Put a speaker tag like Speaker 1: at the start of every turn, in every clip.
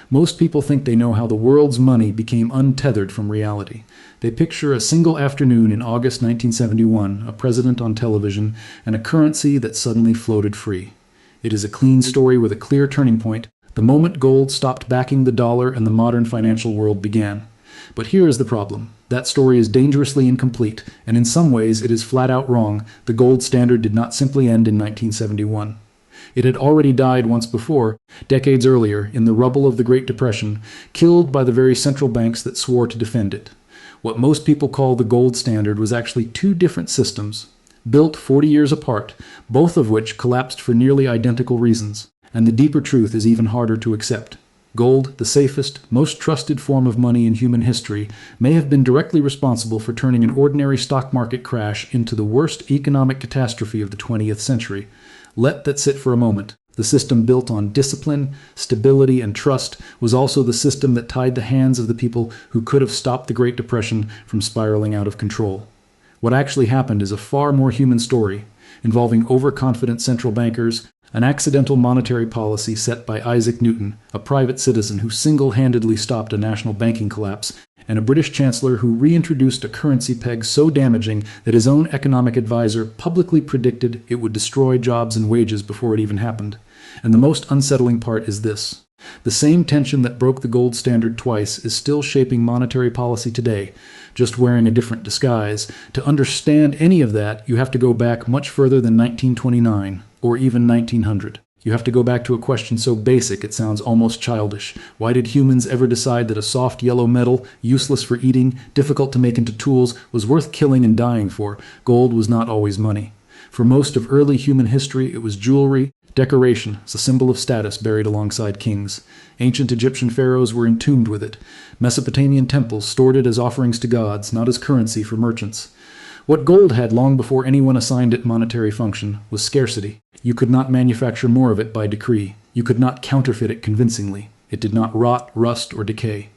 Speaker 1: Most people think they know how the world's money became untethered from reality. They picture a single afternoon in August 1971, a president on television, and a currency that suddenly floated free. It is a clean story with a clear turning point, the moment gold stopped backing the dollar and the modern financial world began. But here is the problem. That story is dangerously incomplete, and in some ways it is flat out wrong. The gold standard did not simply end in 1971. It had already died once before, decades earlier, in the rubble of the Great Depression, killed by the very central banks that swore to defend it. What most people call the gold standard was actually two different systems, built 40 years apart, both of which collapsed for nearly identical reasons. And the deeper truth is even harder to accept. Gold, the safest, most trusted form of money in human history, may have been directly responsible for turning an ordinary stock market crash into the worst economic catastrophe of the 20th century. Let that sit for a moment. The system built on discipline, stability, and trust was also the system that tied the hands of the people who could have stopped the Great Depression from spiraling out of control. What actually happened is a far more human story, involving overconfident central bankers, an accidental monetary policy set by Isaac Newton, a private citizen who single-handedly stopped a national banking collapse, and a British chancellor who reintroduced a currency peg so damaging that his own economic advisor publicly predicted it would destroy jobs and wages before it even happened. And the most unsettling part is this. The same tension that broke the gold standard twice is still shaping monetary policy today, just wearing a different disguise. To understand any of that, you have to go back much further than 1929, or even 1900. You have to go back to a question so basic it sounds almost childish. Why did humans ever decide that a soft yellow metal, useless for eating, difficult to make into tools, was worth killing and dying for? Gold was not always money. For most of early human history, it was jewelry, decoration, as a symbol of status buried alongside kings. Ancient Egyptian pharaohs were entombed with it. Mesopotamian temples stored it as offerings to gods, not as currency for merchants. What gold had long before anyone assigned it monetary function was scarcity. You could not manufacture more of it by decree. You could not counterfeit it convincingly. It did not rot, rust, or decay.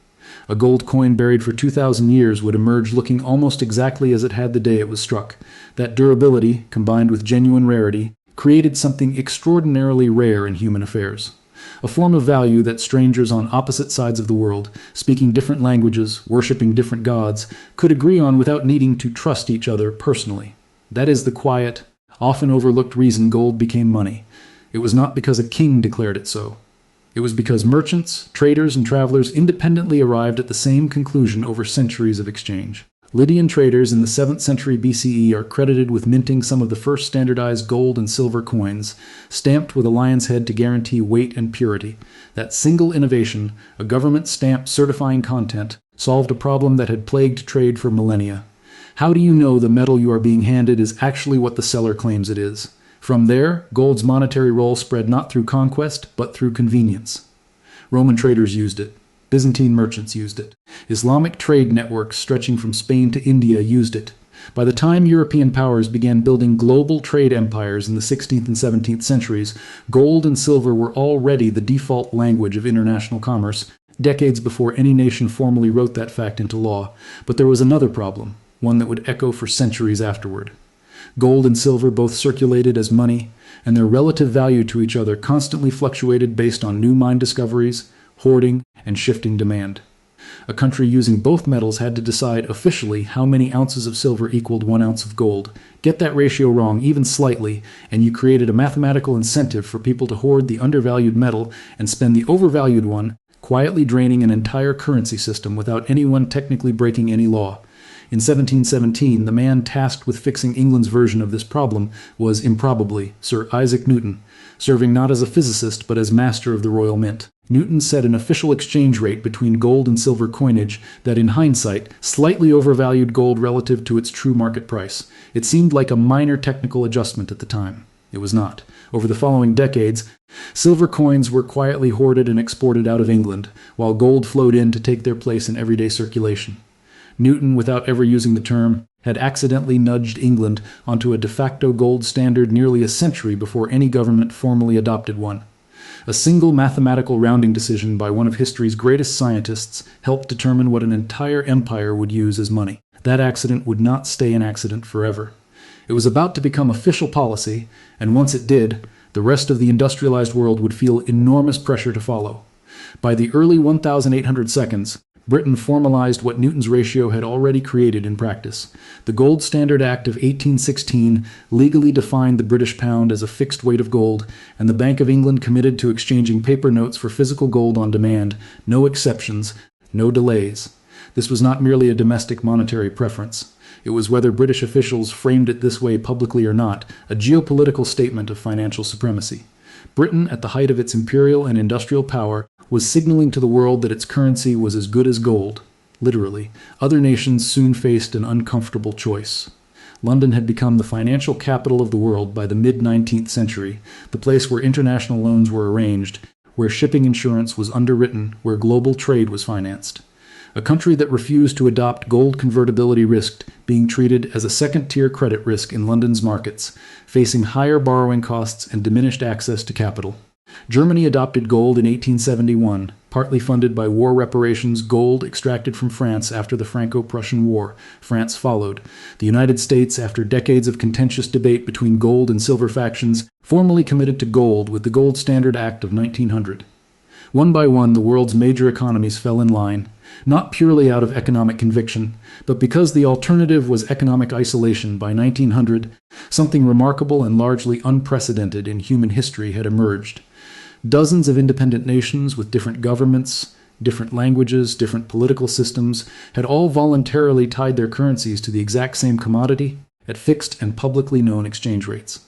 Speaker 1: A gold coin buried for 2,000 years would emerge looking almost exactly as it had the day it was struck. That durability, combined with genuine rarity, created something extraordinarily rare in human affairs. A form of value that strangers on opposite sides of the world, speaking different languages, worshipping different gods, could agree on without needing to trust each other personally. That is the quiet, often overlooked reason gold became money. It was not because a king declared it so. It was because merchants, traders, and travelers independently arrived at the same conclusion over centuries of exchange. Lydian traders in the 7th century BCE are credited with minting some of the first standardized gold and silver coins, stamped with a lion's head to guarantee weight and purity. That single innovation, a government stamp certifying content, solved a problem that had plagued trade for millennia. How do you know the metal you are being handed is actually what the seller claims it is? From there, gold's monetary role spread not through conquest, but through convenience. Roman traders used it. Byzantine merchants used it. Islamic trade networks stretching from Spain to India used it. By the time European powers began building global trade empires in the 16th and 17th centuries, gold and silver were already the default language of international commerce, decades before any nation formally wrote that fact into law. But there was another problem, one that would echo for centuries afterward. Gold and silver both circulated as money, and their relative value to each other constantly fluctuated based on new mine discoveries, hoarding, and shifting demand. A country using both metals had to decide officially how many ounces of silver equaled 1 ounce of gold. Get that ratio wrong even slightly, and you created a mathematical incentive for people to hoard the undervalued metal and spend the overvalued one, quietly draining an entire currency system without anyone technically breaking any law. In 1717, the man tasked with fixing England's version of this problem was, improbably, Sir Isaac Newton, serving not as a physicist but as master of the Royal Mint. Newton set an official exchange rate between gold and silver coinage that, in hindsight, slightly overvalued gold relative to its true market price. It seemed like a minor technical adjustment at the time. It was not. Over the following decades, silver coins were quietly hoarded and exported out of England, while gold flowed in to take their place in everyday circulation. Newton, without ever using the term, had accidentally nudged England onto a de facto gold standard nearly a century before any government formally adopted one. A single mathematical rounding decision by one of history's greatest scientists helped determine what an entire empire would use as money. That accident would not stay an accident forever. It was about to become official policy, and once it did, the rest of the industrialized world would feel enormous pressure to follow. By the early 1800 seconds, Britain formalized what Newton's ratio had already created in practice. The Gold Standard Act of 1816 legally defined the British pound as a fixed weight of gold, and the Bank of England committed to exchanging paper notes for physical gold on demand, no exceptions, no delays. This was not merely a domestic monetary preference. It was, whether British officials framed it this way publicly or not, a geopolitical statement of financial supremacy. Britain, at the height of its imperial and industrial power, was signaling to the world that its currency was as good as gold. Literally. Other nations soon faced an uncomfortable choice. London had become the financial capital of the world by the mid-19th century, the place where international loans were arranged, where shipping insurance was underwritten, where global trade was financed. A country that refused to adopt gold convertibility risked being treated as a second-tier credit risk in London's markets, facing higher borrowing costs and diminished access to capital. Germany adopted gold in 1871, partly funded by war reparations, gold extracted from France after the Franco-Prussian War. France followed. The United States, after decades of contentious debate between gold and silver factions, formally committed to gold with the Gold Standard Act of 1900. One by one, the world's major economies fell in line, not purely out of economic conviction, but because the alternative was economic isolation. By 1900, something remarkable and largely unprecedented in human history had emerged. Dozens of independent nations with different governments, different languages, different political systems, had all voluntarily tied their currencies to the exact same commodity at fixed and publicly known exchange rates.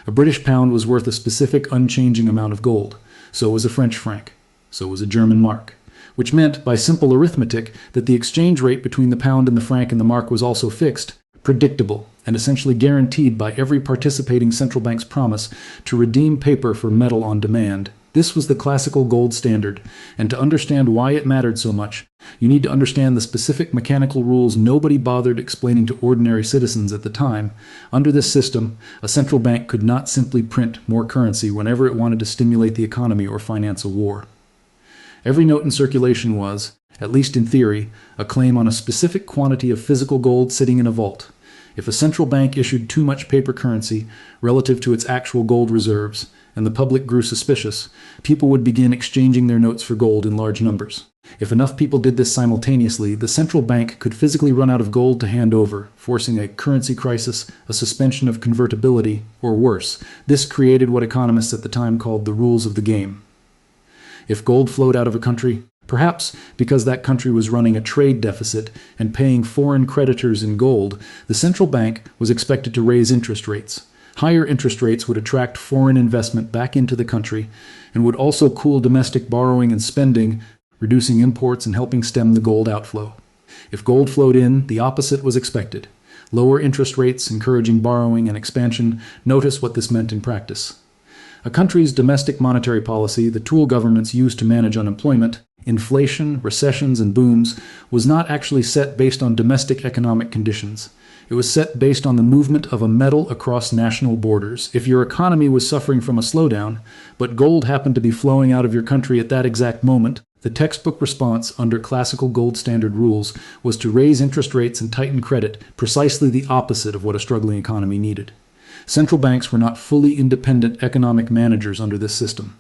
Speaker 1: A British pound was worth a specific unchanging amount of gold. So was a French franc. So was a German mark. Which meant, by simple arithmetic, that the exchange rate between the pound and the franc and the mark was also fixed, predictable, and essentially guaranteed by every participating central bank's promise to redeem paper for metal on demand. This was the classical gold standard, and to understand why it mattered so much, you need to understand the specific mechanical rules nobody bothered explaining to ordinary citizens at the time. Under this system, a central bank could not simply print more currency whenever it wanted to stimulate the economy or finance a war. Every note in circulation was, at least in theory, a claim on a specific quantity of physical gold sitting in a vault. If a central bank issued too much paper currency relative to its actual gold reserves, and the public grew suspicious, people would begin exchanging their notes for gold in large numbers. If enough people did this simultaneously, the central bank could physically run out of gold to hand over, forcing a currency crisis, a suspension of convertibility, or worse. This created what economists at the time called the rules of the game. If gold flowed out of a country, perhaps because that country was running a trade deficit and paying foreign creditors in gold, the central bank was expected to raise interest rates. Higher interest rates would attract foreign investment back into the country and would also cool domestic borrowing and spending, reducing imports and helping stem the gold outflow. If gold flowed in, the opposite was expected. Lower interest rates encouraging borrowing and expansion. Notice what this meant in practice. A country's domestic monetary policy, the tool governments use to manage unemployment, inflation, recessions, and booms, was not actually set based on domestic economic conditions. It was set based on the movement of a metal across national borders. If your economy was suffering from a slowdown, but gold happened to be flowing out of your country at that exact moment, the textbook response under classical gold standard rules was to raise interest rates and tighten credit, precisely the opposite of what a struggling economy needed. Central banks were not fully independent economic managers under this system.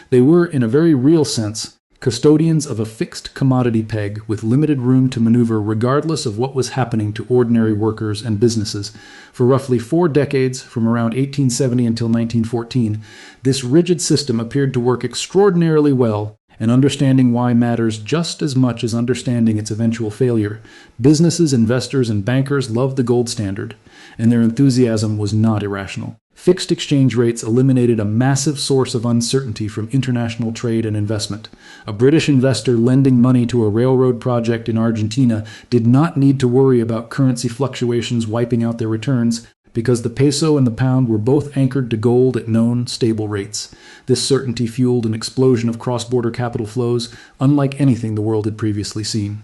Speaker 1: They were, in a very real sense, custodians of a fixed commodity peg with limited room to maneuver regardless of what was happening to ordinary workers and businesses. For roughly 4 decades, from around 1870 until 1914, this rigid system appeared to work extraordinarily well, and understanding why matters just as much as understanding its eventual failure. Businesses, investors, and bankers loved the gold standard, and their enthusiasm was not irrational. Fixed exchange rates eliminated a massive source of uncertainty from international trade and investment. A British investor lending money to a railroad project in Argentina did not need to worry about currency fluctuations wiping out their returns, because the peso and the pound were both anchored to gold at known, stable rates. This certainty fueled an explosion of cross-border capital flows, unlike anything the world had previously seen.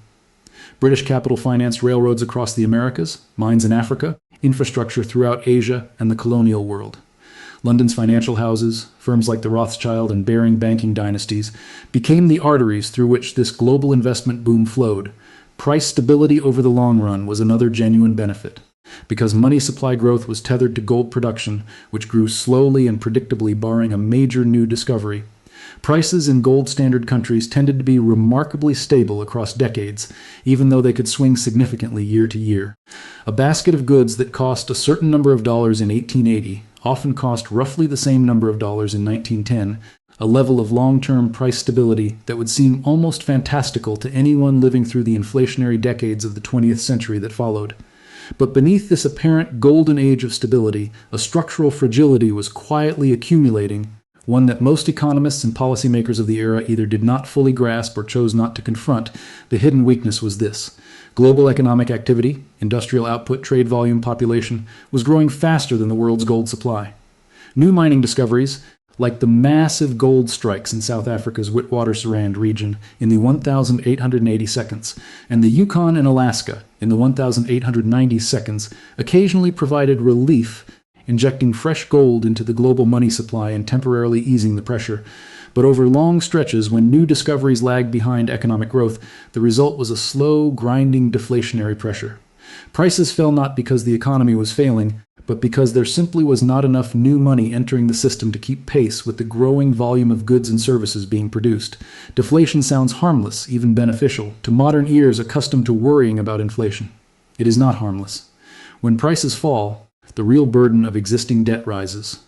Speaker 1: British capital financed railroads across the Americas, mines in Africa, infrastructure throughout Asia and the colonial world. London's financial houses, firms like the Rothschild and Baring banking dynasties, became the arteries through which this global investment boom flowed. Price stability over the long run was another genuine benefit. Because money supply growth was tethered to gold production, which grew slowly and predictably barring a major new discovery, Prices in gold standard countries tended to be remarkably stable across decades, even though they could swing significantly year to year. A basket of goods that cost a certain number of dollars in 1880 often cost roughly the same number of dollars in 1910, a level of long-term price stability that would seem almost fantastical to anyone living through the inflationary decades of the 20th century that followed. But beneath this apparent golden age of stability, a structural fragility was quietly accumulating, one that most economists and policymakers of the era either did not fully grasp or chose not to confront. The hidden weakness was this: global economic activity, industrial output, trade volume, population, was growing faster than the world's gold supply. New mining discoveries, like the massive gold strikes in South Africa's Witwatersrand region in the 1,880 seconds, and the Yukon and Alaska in the 1,890 seconds, occasionally provided relief, injecting fresh gold into the global money supply and temporarily easing the pressure. But over long stretches, when new discoveries lagged behind economic growth, the result was a slow, grinding deflationary pressure. Prices fell not because the economy was failing, but because there simply was not enough new money entering the system to keep pace with the growing volume of goods and services being produced. Deflation sounds harmless, even beneficial, to modern ears accustomed to worrying about inflation. It is not harmless. When prices fall, the real burden of existing debt rises.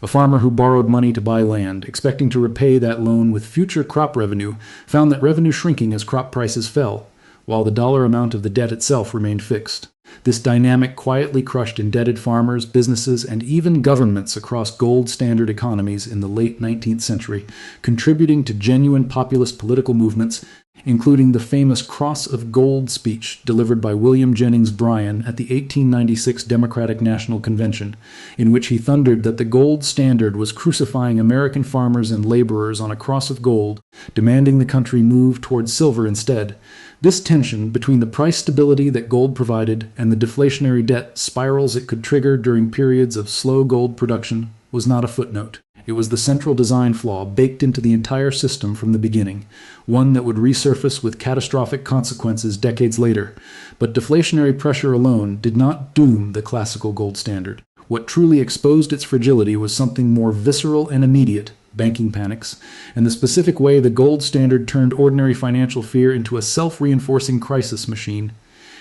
Speaker 1: A farmer who borrowed money to buy land, expecting to repay that loan with future crop revenue, found that revenue shrinking as crop prices fell, while the dollar amount of the debt itself remained fixed. This dynamic quietly crushed indebted farmers, businesses, and even governments across gold standard economies in the late 19th century, contributing to genuine populist political movements, including the famous Cross of Gold speech delivered by William Jennings Bryan at the 1896 Democratic National Convention, in which he thundered that the gold standard was crucifying American farmers and laborers on a cross of gold, demanding the country move towards silver instead. This tension between the price stability that gold provided and the deflationary debt spirals it could trigger during periods of slow gold production was not a footnote. It was the central design flaw baked into the entire system from the beginning, one that would resurface with catastrophic consequences decades later. But deflationary pressure alone did not doom the classical gold standard. What truly exposed its fragility was something more visceral and immediate: banking panics, and the specific way the gold standard turned ordinary financial fear into a self-reinforcing crisis machine.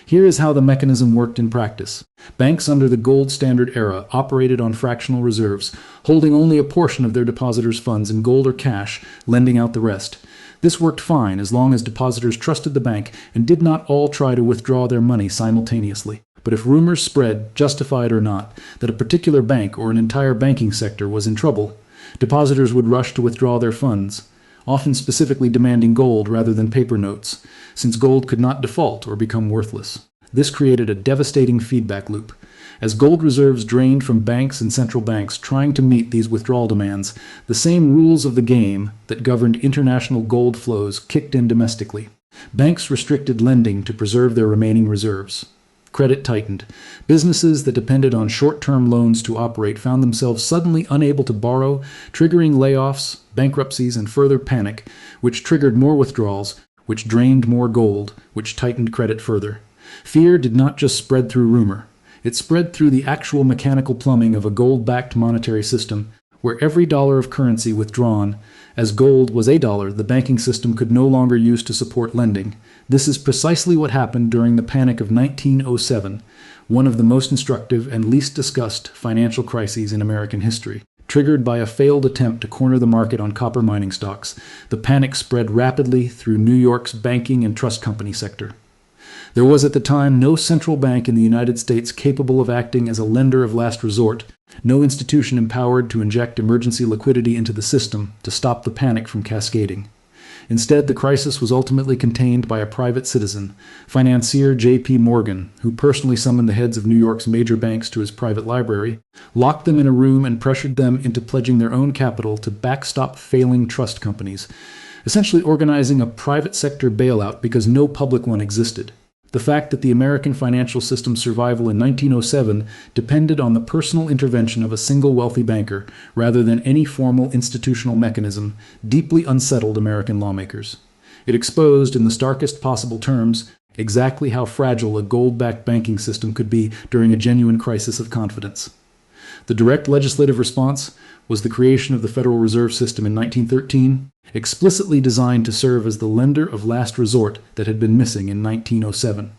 Speaker 1: Here is how the mechanism worked in practice. Banks under the gold standard era operated on fractional reserves, holding only a portion of their depositors' funds in gold or cash, lending out the rest. This worked fine as long as depositors trusted the bank and did not all try to withdraw their money simultaneously. But if rumors spread, justified or not, that a particular bank or an entire banking sector was in trouble, depositors would rush to withdraw their funds, often specifically demanding gold rather than paper notes, since gold could not default or become worthless. This created a devastating feedback loop. As gold reserves drained from banks and central banks trying to meet these withdrawal demands, the same rules of the game that governed international gold flows kicked in domestically. Banks restricted lending to preserve their remaining reserves. Credit tightened. Businesses that depended on short-term loans to operate found themselves suddenly unable to borrow, triggering layoffs, bankruptcies, and further panic, which triggered more withdrawals, which drained more gold, which tightened credit further. Fear did not just spread through rumor. It spread through the actual mechanical plumbing of a gold-backed monetary system, where every dollar of currency withdrawn, as gold was a dollar the banking system could no longer use to support lending. This is precisely what happened during the Panic of 1907, one of the most instructive and least discussed financial crises in American history. Triggered by a failed attempt to corner the market on copper mining stocks, the panic spread rapidly through New York's banking and trust company sector. There was at the time no central bank in the United States capable of acting as a lender of last resort, no institution empowered to inject emergency liquidity into the system to stop the panic from cascading. Instead, the crisis was ultimately contained by a private citizen, financier J.P. Morgan, who personally summoned the heads of New York's major banks to his private library, locked them in a room and pressured them into pledging their own capital to backstop failing trust companies, essentially organizing a private sector bailout because no public one existed. The fact that the American financial system's survival in 1907 depended on the personal intervention of a single wealthy banker, rather than any formal institutional mechanism, deeply unsettled American lawmakers. It exposed, in the starkest possible terms, exactly how fragile a gold-backed banking system could be during a genuine crisis of confidence. The direct legislative response was the creation of the Federal Reserve System in 1913, explicitly designed to serve as the lender of last resort that had been missing in 1907.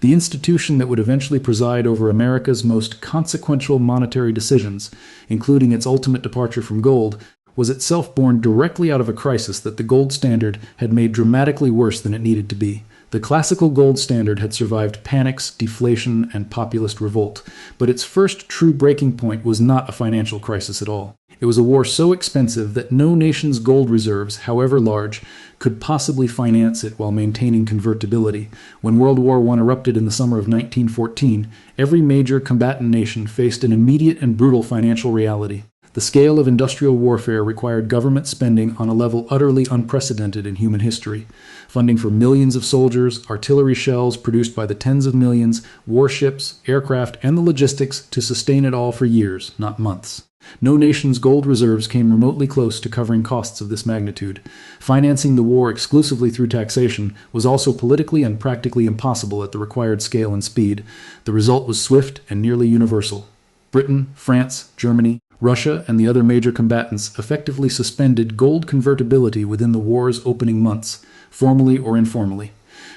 Speaker 1: The institution that would eventually preside over America's most consequential monetary decisions, including its ultimate departure from gold, was itself born directly out of a crisis that the gold standard had made dramatically worse than it needed to be. The classical gold standard had survived panics, deflation, and populist revolt, but its first true breaking point was not a financial crisis at all. It was a war so expensive that no nation's gold reserves, however large, could possibly finance it while maintaining convertibility. When World War I erupted in the summer of 1914, every major combatant nation faced an immediate and brutal financial reality. The scale of industrial warfare required government spending on a level utterly unprecedented in human history. Funding for millions of soldiers, artillery shells produced by the tens of millions, warships, aircraft, and the logistics to sustain it all for years, not months. No nation's gold reserves came remotely close to covering costs of this magnitude. Financing the war exclusively through taxation was also politically and practically impossible at the required scale and speed. The result was swift and nearly universal. Britain, France, Germany, Russia, and the other major combatants effectively suspended gold convertibility within the war's opening months, formally or informally.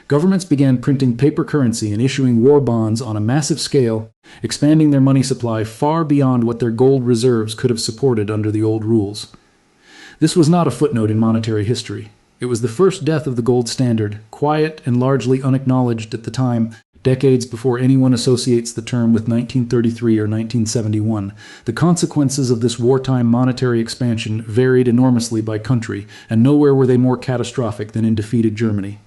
Speaker 1: Governments began printing paper currency and issuing war bonds on a massive scale, expanding their money supply far beyond what their gold reserves could have supported under the old rules. This was not a footnote in monetary history. It was the first death of the gold standard, quiet and largely unacknowledged at the time, decades before anyone associates the term with 1933 or 1971. The consequences of this wartime monetary expansion varied enormously by country, and nowhere were they more catastrophic than in defeated Germany.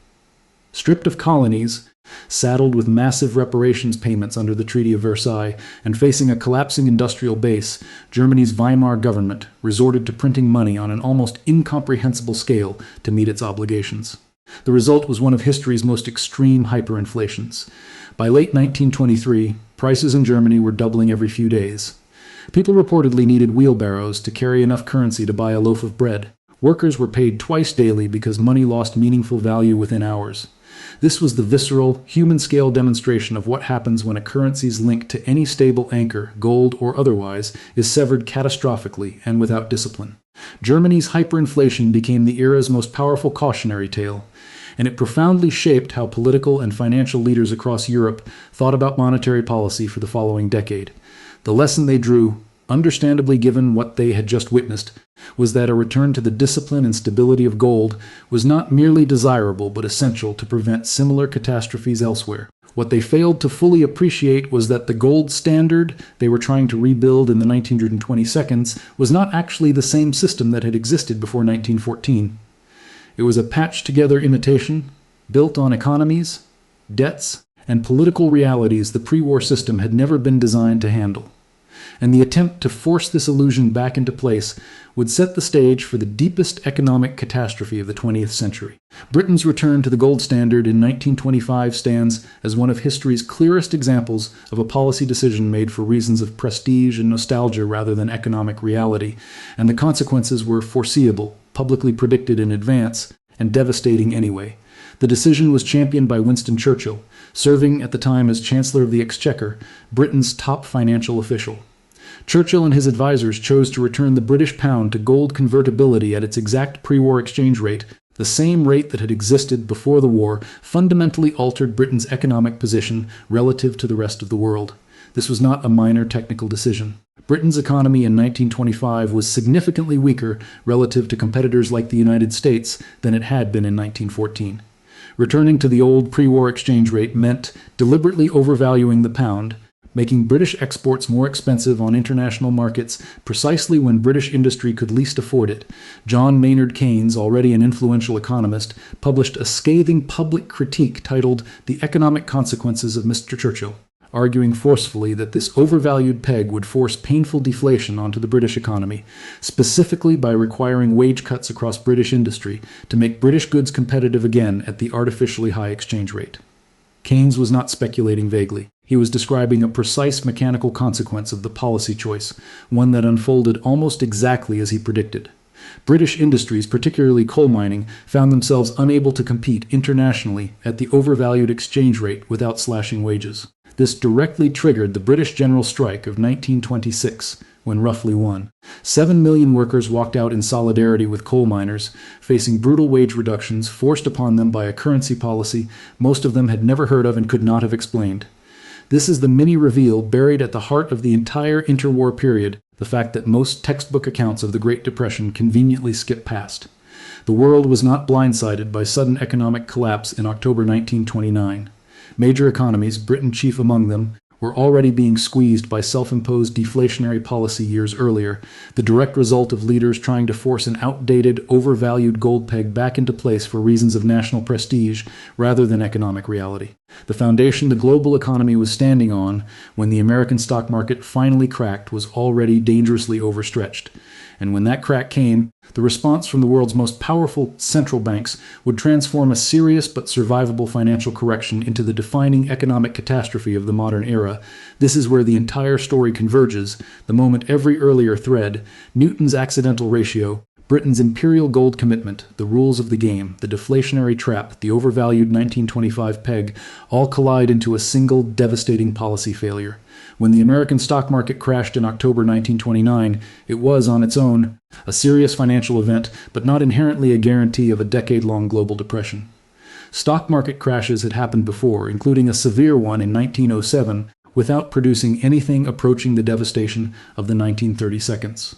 Speaker 1: Stripped of colonies, saddled with massive reparations payments under the Treaty of Versailles, and facing a collapsing industrial base, Germany's Weimar government resorted to printing money on an almost incomprehensible scale to meet its obligations. The result was one of history's most extreme hyperinflations. By late 1923, prices in Germany were doubling every few days. People reportedly needed wheelbarrows to carry enough currency to buy a loaf of bread. Workers were paid twice daily because money lost meaningful value within hours. This was the visceral, human-scale demonstration of what happens when a currency's link to any stable anchor, gold or otherwise, is severed catastrophically and without discipline. Germany's hyperinflation became the era's most powerful cautionary tale, and it profoundly shaped how political and financial leaders across Europe thought about monetary policy for the following decade. The lesson they drew, understandably given what they had just witnessed, was that a return to the discipline and stability of gold was not merely desirable but essential to prevent similar catastrophes elsewhere. What they failed to fully appreciate was that the gold standard they were trying to rebuild in the 1922 was not actually the same system that had existed before 1914. It was a patched-together imitation, built on economies, debts, and political realities the pre-war system had never been designed to handle. And the attempt to force this illusion back into place would set the stage for the deepest economic catastrophe of the 20th century. Britain's return to the gold standard in 1925 stands as one of history's clearest examples of a policy decision made for reasons of prestige and nostalgia rather than economic reality, and the consequences were foreseeable, publicly predicted in advance, and devastating anyway. The decision was championed by Winston Churchill, serving at the time as Chancellor of the Exchequer, Britain's top financial official. Churchill and his advisors chose to return the British pound to gold convertibility at its exact pre-war exchange rate, the same rate that had existed before the war, fundamentally altered Britain's economic position relative to the rest of the world. This was not a minor technical decision. Britain's economy in 1925 was significantly weaker relative to competitors like the United States than it had been in 1914. Returning to the old pre-war exchange rate meant deliberately overvaluing the pound, making British exports more expensive on international markets precisely when British industry could least afford it. John Maynard Keynes, already an influential economist, published a scathing public critique titled "The Economic Consequences of Mr. Churchill," arguing forcefully that this overvalued peg would force painful deflation onto the British economy, specifically by requiring wage cuts across British industry to make British goods competitive again at the artificially high exchange rate. Keynes was not speculating vaguely. He was describing a precise mechanical consequence of the policy choice, one that unfolded almost exactly as he predicted. British industries, particularly coal mining, found themselves unable to compete internationally at the overvalued exchange rate without slashing wages. This directly triggered the British General Strike of 1926, when roughly won. 7 million workers walked out in solidarity with coal miners, facing brutal wage reductions forced upon them by a currency policy most of them had never heard of and could not have explained. This is the mini-reveal buried at the heart of the entire interwar period, the fact that most textbook accounts of the Great Depression conveniently skip past. The world was not blindsided by sudden economic collapse in October 1929. Major economies, Britain chief among them, were already being squeezed by self-imposed deflationary policy years earlier, the direct result of leaders trying to force an outdated, overvalued gold peg back into place for reasons of national prestige rather than economic reality. The foundation the global economy was standing on when the American stock market finally cracked was already dangerously overstretched. And when that crack came, the response from the world's most powerful central banks would transform a serious but survivable financial correction into the defining economic catastrophe of the modern era. This is where the entire story converges, the moment every earlier thread, Newton's accidental ratio, Britain's imperial gold commitment, the rules of the game, the deflationary trap, the overvalued 1925 peg, all collide into a single devastating policy failure. When the American stock market crashed in October 1929, it was, on its own, a serious financial event, but not inherently a guarantee of a decade-long global depression. Stock market crashes had happened before, including a severe one in 1907, without producing anything approaching the devastation of the 1932.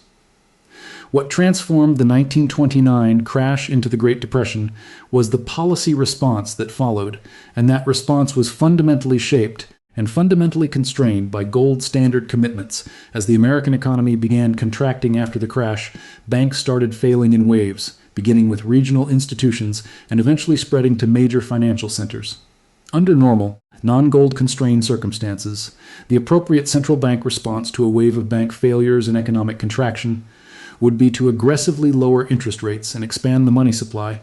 Speaker 1: What transformed the 1929 crash into the Great Depression was the policy response that followed, and that response was fundamentally shaped and fundamentally constrained by gold standard commitments. As the American economy began contracting after the crash, banks started failing in waves, beginning with regional institutions and eventually spreading to major financial centers. Under normal, non-gold constrained circumstances, the appropriate central bank response to a wave of bank failures and economic contraction would be to aggressively lower interest rates and expand the money supply,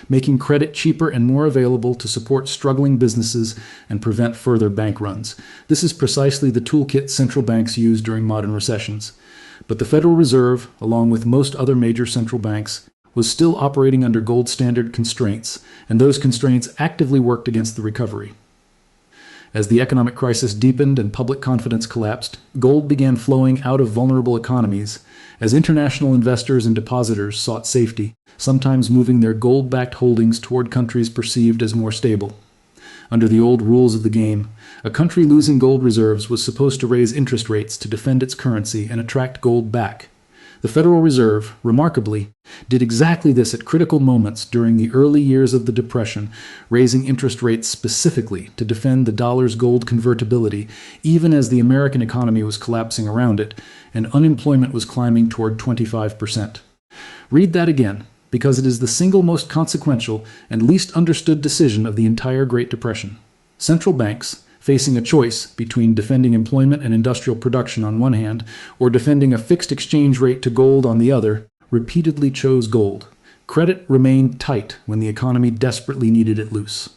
Speaker 1: making credit cheaper and more available to support struggling businesses and prevent further bank runs. This is precisely the toolkit central banks use during modern recessions. But the Federal Reserve, along with most other major central banks, was still operating under gold standard constraints, and those constraints actively worked against the recovery. As the economic crisis deepened and public confidence collapsed, gold began flowing out of vulnerable economies as international investors and depositors sought safety, sometimes moving their gold-backed holdings toward countries perceived as more stable. Under the old rules of the game, a country losing gold reserves was supposed to raise interest rates to defend its currency and attract gold back. The Federal Reserve, remarkably, did exactly this at critical moments during the early years of the Depression, raising interest rates specifically to defend the dollar's gold convertibility, even as the American economy was collapsing around it, and unemployment was climbing toward 25%. Read that again, because it is the single most consequential and least understood decision of the entire Great Depression. Central banks, facing a choice between defending employment and industrial production on one hand, or defending a fixed exchange rate to gold on the other, repeatedly chose gold. Credit remained tight when the economy desperately needed it loose.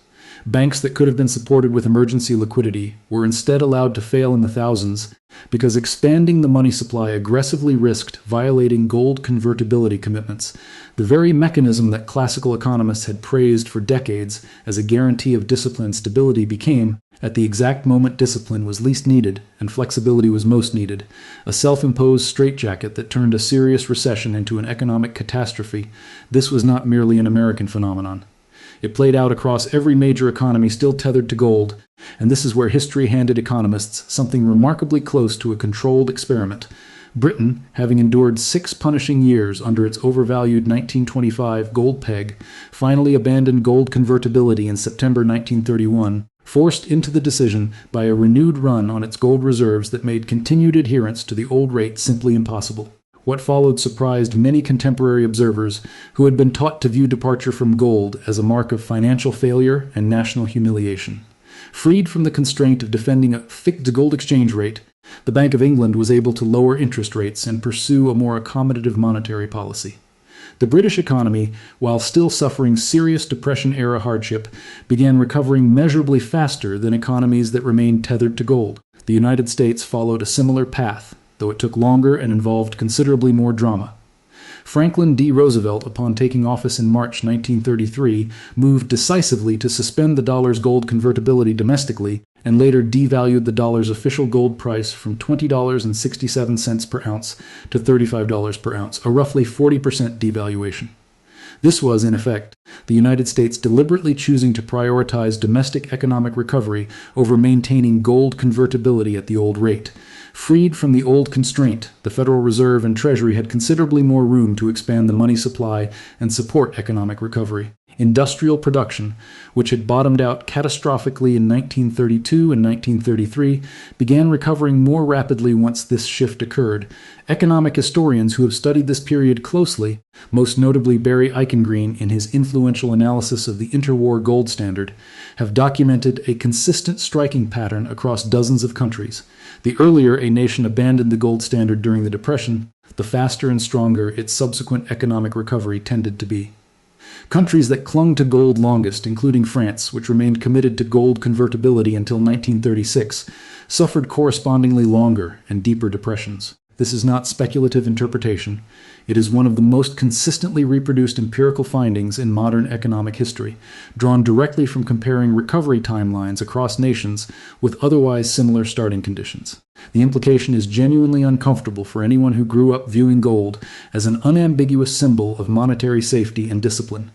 Speaker 1: Banks that could have been supported with emergency liquidity were instead allowed to fail in the thousands because expanding the money supply aggressively risked violating gold convertibility commitments, the very mechanism that classical economists had praised for decades as a guarantee of discipline and stability became, at the exact moment discipline was least needed and flexibility was most needed, a self-imposed straitjacket that turned a serious recession into an economic catastrophe. This was not merely an American phenomenon. It played out across every major economy still tethered to gold, and this is where history handed economists something remarkably close to a controlled experiment. Britain, having endured 6 punishing years under its overvalued 1925 gold peg, finally abandoned gold convertibility in September 1931, forced into the decision by a renewed run on its gold reserves that made continued adherence to the old rate simply impossible. What followed surprised many contemporary observers who had been taught to view departure from gold as a mark of financial failure and national humiliation. Freed from the constraint of defending a fixed gold exchange rate, the Bank of England was able to lower interest rates and pursue a more accommodative monetary policy. The British economy, while still suffering serious Depression-era hardship, began recovering measurably faster than economies that remained tethered to gold. The United States followed a similar path, though it took longer and involved considerably more drama. Franklin D. Roosevelt, upon taking office in March 1933, moved decisively to suspend the dollar's gold convertibility domestically and later devalued the dollar's official gold price from $20.67 per ounce to $35 per ounce, a roughly 40% devaluation. This was, in effect, the United States deliberately choosing to prioritize domestic economic recovery over maintaining gold convertibility at the old rate. Freed from the old constraint, the Federal Reserve and Treasury had considerably more room to expand the money supply and support economic recovery. Industrial production, which had bottomed out catastrophically in 1932 and 1933, began recovering more rapidly once this shift occurred. Economic historians who have studied this period closely, most notably Barry Eichengreen in his influential analysis of the interwar gold standard, have documented a consistent striking pattern across dozens of countries. The earlier a nation abandoned the gold standard during the Depression, the faster and stronger its subsequent economic recovery tended to be. Countries that clung to gold longest, including France, which remained committed to gold convertibility until 1936, suffered correspondingly longer and deeper depressions. This is not speculative interpretation. It is one of the most consistently reproduced empirical findings in modern economic history, drawn directly from comparing recovery timelines across nations with otherwise similar starting conditions. The implication is genuinely uncomfortable for anyone who grew up viewing gold as an unambiguous symbol of monetary safety and discipline.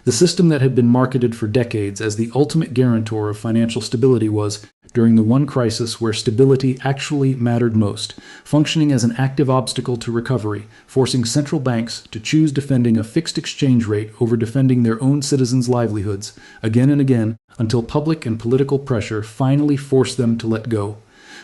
Speaker 1: The system that had been marketed for decades as the ultimate guarantor of financial stability was, during the one crisis where stability actually mattered most, functioning as an active obstacle to recovery, forcing central banks to choose defending a fixed exchange rate over defending their own citizens' livelihoods, again and again, until public and political pressure finally forced them to let go.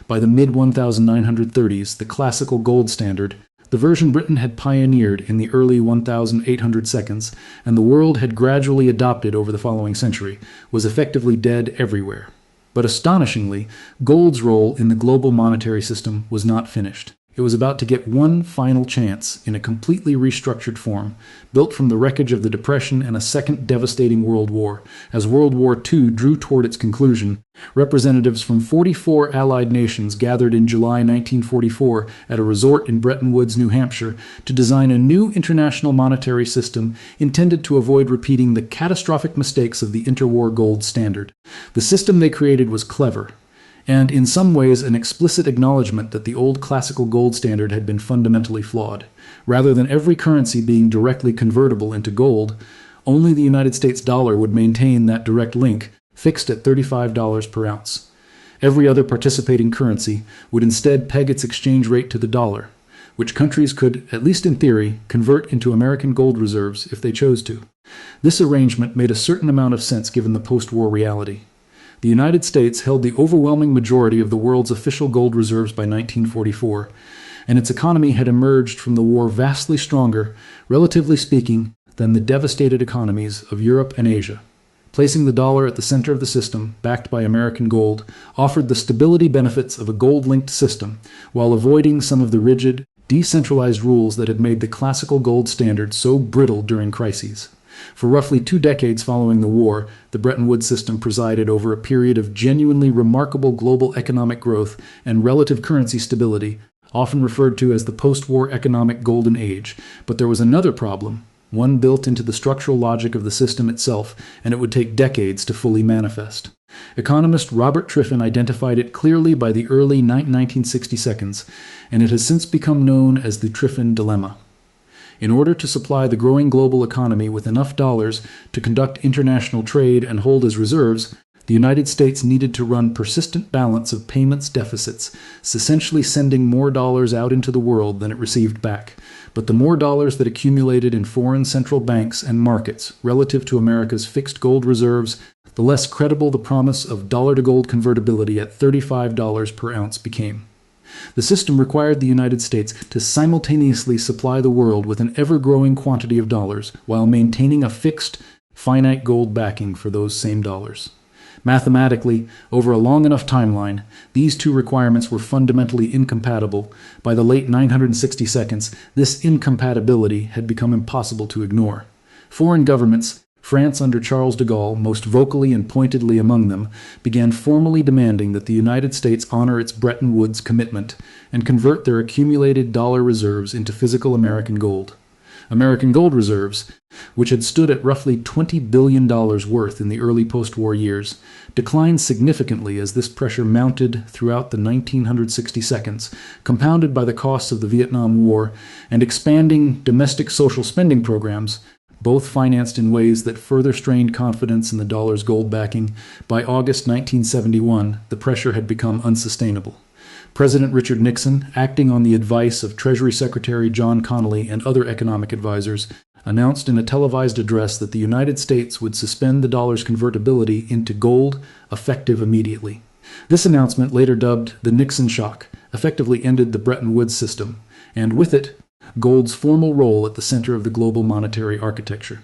Speaker 1: By the mid-1930s, the classical gold standard, the version Britain had pioneered in the early 1800 seconds, and the world had gradually adopted over the following century, was effectively dead everywhere. But astonishingly, gold's role in the global monetary system was not finished. It was about to get one final chance in a completely restructured form, built from the wreckage of the Depression and a second devastating World War. As World War II drew toward its conclusion, representatives from 44 Allied nations gathered in July 1944 at a resort in Bretton Woods, New Hampshire, to design a new international monetary system intended to avoid repeating the catastrophic mistakes of the interwar gold standard. The system they created was clever, and in some ways an explicit acknowledgement that the old classical gold standard had been fundamentally flawed. Rather than every currency being directly convertible into gold, only the United States dollar would maintain that direct link, fixed at $35 per ounce. Every other participating currency would instead peg its exchange rate to the dollar, which countries could, at least in theory, convert into American gold reserves if they chose to. This arrangement made a certain amount of sense given the post-war reality. The United States held the overwhelming majority of the world's official gold reserves by 1944, and its economy had emerged from the war vastly stronger, relatively speaking, than the devastated economies of Europe and Asia. Placing the dollar at the center of the system, backed by American gold, offered the stability benefits of a gold-linked system, while avoiding some of the rigid, decentralized rules that had made the classical gold standard so brittle during crises. For roughly 2 decades following the war, the Bretton Woods system presided over a period of genuinely remarkable global economic growth and relative currency stability, often referred to as the post-war economic golden age. But there was another problem, one built into the structural logic of the system itself, and it would take decades to fully manifest. Economist Robert Triffin identified it clearly by the early 1960 seconds, and it has since become known as the Triffin dilemma. In order to supply the growing global economy with enough dollars to conduct international trade and hold as reserves, the United States needed to run persistent balance of payments deficits, essentially sending more dollars out into the world than it received back. But the more dollars that accumulated in foreign central banks and markets relative to America's fixed gold reserves, the less credible the promise of dollar-to-gold convertibility at $35 per ounce became. The system required the United States to simultaneously supply the world with an ever-growing quantity of dollars while maintaining a fixed, finite gold backing for those same dollars. Mathematically, over a long enough timeline, these two requirements were fundamentally incompatible. By the late 960 seconds, this incompatibility had become impossible to ignore. Foreign governments, France under Charles de Gaulle, most vocally and pointedly among them, began formally demanding that the United States honor its Bretton Woods commitment and convert their accumulated dollar reserves into physical American gold. American gold reserves, which had stood at roughly $20 billion worth in the early post-war years, declined significantly as this pressure mounted throughout the 1960s, compounded by the costs of the Vietnam War and expanding domestic social spending programs, both financed in ways that further strained confidence in the dollar's gold backing. By August 1971, the pressure had become unsustainable. President Richard Nixon, acting on the advice of Treasury Secretary John Connally and other economic advisors, announced in a televised address that the United States would suspend the dollar's convertibility into gold, effective immediately. This announcement, later dubbed the Nixon shock, effectively ended the Bretton Woods system, and with it, gold's formal role at the center of the global monetary architecture.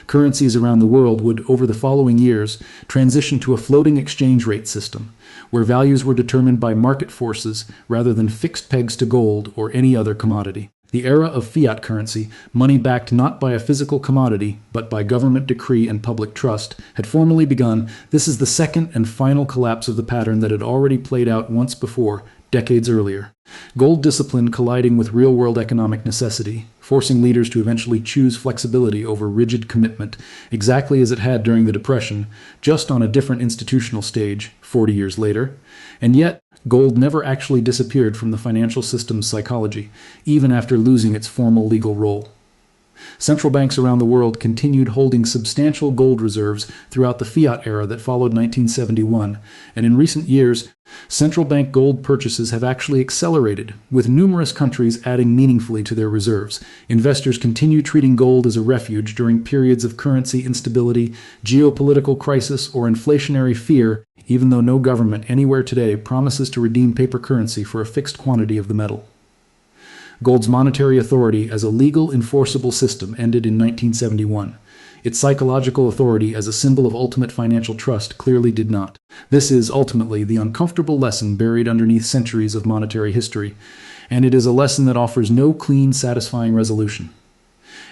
Speaker 1: Currencies around the world would, over the following years, transition to a floating exchange rate system, where values were determined by market forces rather than fixed pegs to gold or any other commodity. The era of fiat currency, money backed not by a physical commodity, but by government decree and public trust, had formally begun. This is the second and final collapse of the pattern that had already played out once before, decades earlier. Gold discipline colliding with real-world economic necessity, forcing leaders to eventually choose flexibility over rigid commitment, exactly as it had during the Depression, just on a different institutional stage 40 years later. And yet, gold never actually disappeared from the financial system's psychology, even after losing its formal legal role. Central banks around the world continued holding substantial gold reserves throughout the fiat era that followed 1971, and in recent years, central bank gold purchases have actually accelerated, with numerous countries adding meaningfully to their reserves. Investors continue treating gold as a refuge during periods of currency instability, geopolitical crisis, or inflationary fear, even though no government anywhere today promises to redeem paper currency for a fixed quantity of the metal. Gold's monetary authority as a legal, enforceable system ended in 1971. Its psychological authority as a symbol of ultimate financial trust clearly did not. This is, ultimately, the uncomfortable lesson buried underneath centuries of monetary history, and it is a lesson that offers no clean, satisfying resolution.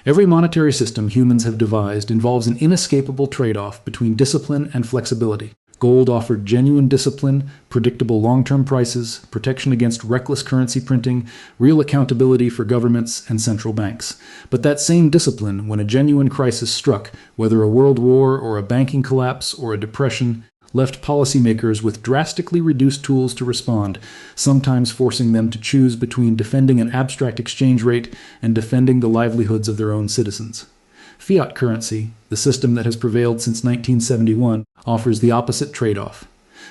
Speaker 1: Every monetary system humans have devised involves an inescapable trade-off between discipline and flexibility. Gold offered genuine discipline, predictable long-term prices, protection against reckless currency printing, real accountability for governments and central banks. But that same discipline, when a genuine crisis struck, whether a world war or a banking collapse or a depression, left policymakers with drastically reduced tools to respond, sometimes forcing them to choose between defending an abstract exchange rate and defending the livelihoods of their own citizens. Fiat currency, the system that has prevailed since 1971, offers the opposite trade-off.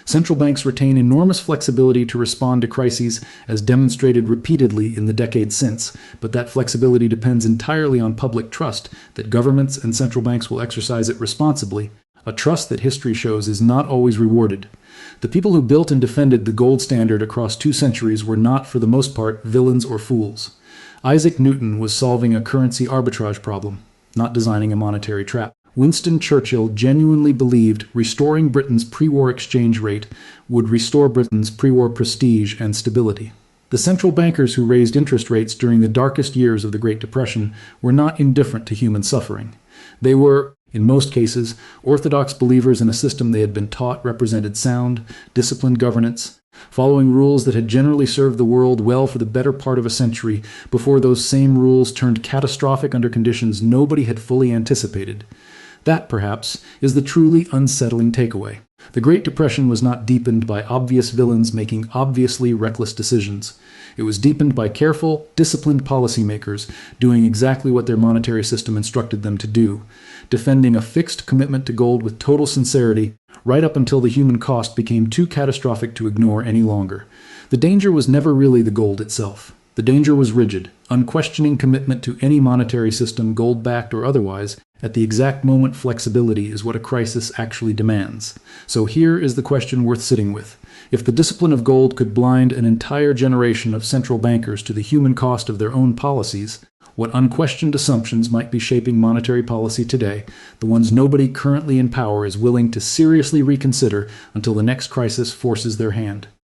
Speaker 1: Central banks retain enormous flexibility to respond to crises, as demonstrated repeatedly in the decades since, but that flexibility depends entirely on public trust that governments and central banks will exercise it responsibly, a trust that history shows is not always rewarded. The people who built and defended the gold standard across 2 centuries were not, for the most part, villains or fools. Isaac Newton was solving a currency arbitrage problem, not designing a monetary trap. Winston Churchill genuinely believed restoring Britain's pre-war exchange rate would restore Britain's pre-war prestige and stability. The central bankers who raised interest rates during the darkest years of the Great Depression were not indifferent to human suffering. They were, in most cases, orthodox believers in a system they had been taught represented sound, disciplined governance, following rules that had generally served the world well for the better part of a century before those same rules turned catastrophic under conditions nobody had fully anticipated. That, perhaps, is the truly unsettling takeaway. The Great Depression was not deepened by obvious villains making obviously reckless decisions. It was deepened by careful, disciplined policymakers doing exactly what their monetary system instructed them to do, defending a fixed commitment to gold with total sincerity, right up until the human cost became too catastrophic to ignore any longer. The danger was never really the gold itself. The danger was rigid, unquestioning commitment to any monetary system, gold-backed or otherwise. At the exact moment, flexibility is what a crisis actually demands. So here is the question worth sitting with. If the discipline of gold could blind an entire generation of central bankers to the human cost of their own policies, what unquestioned assumptions might be shaping monetary policy today, the ones nobody currently in power is willing to seriously reconsider until the next crisis forces their hand?